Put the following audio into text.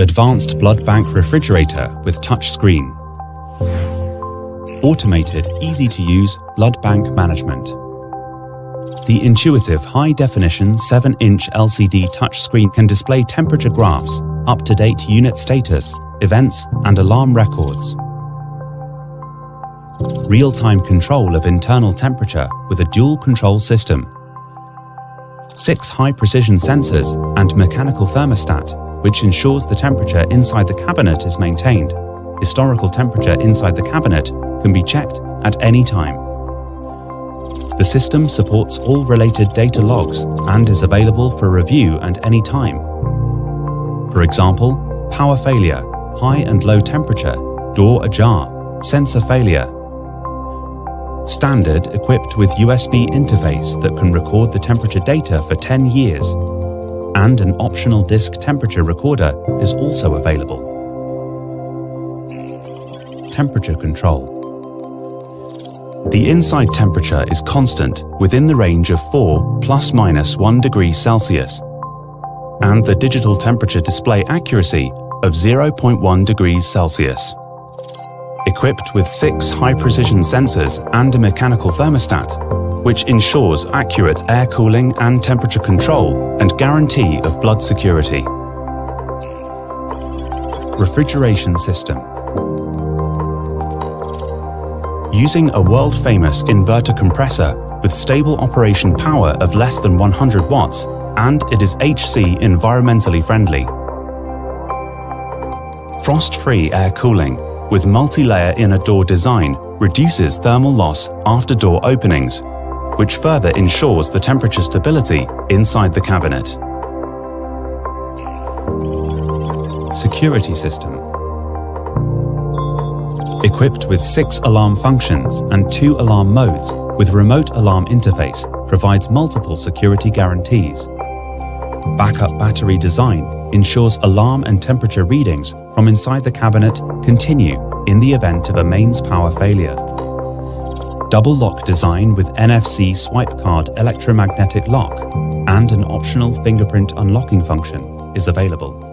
Advanced blood bank refrigerator with touch screen. Automated, easy-to-use blood bank management. The intuitive high-definition 7-inch LCD touchscreen can display temperature graphs, up-to-date unit status, events, and alarm records. Real-time control of internal temperature with a dual control system. 6 high-precision sensors and mechanical thermostat, which ensures the temperature inside the cabinet is maintained. Historical temperature inside the cabinet can be checked at any time. The system supports all related data logs and is available for review at any time. For example, power failure, high and low temperature, door ajar, sensor failure. Standard equipped with USB interface that can record the temperature data for 10 years, and an optional disk temperature recorder is also available. Temperature control. The inside temperature is constant within the range of 4 ± 1 degree Celsius, and the digital temperature display accuracy of 0.1 degrees Celsius. Equipped with 6 high-precision sensors and a mechanical thermostat, which ensures accurate air cooling and temperature control and guarantee of blood security. Refrigeration system. Using a world-famous inverter compressor with stable operation power of less than 100 watts, and it is HC environmentally friendly. Frost-free air cooling with multi-layer inner door design reduces thermal loss after door openings, which further ensures the temperature stability inside the cabinet. Security system. Equipped with 6 alarm functions and 2 alarm modes with remote alarm interface, provides multiple security guarantees. Backup battery design ensures alarm and temperature readings from inside the cabinet continue in the event of a mains power failure. Double lock design with NFC swipe card electromagnetic lock and an optional fingerprint unlocking function is available.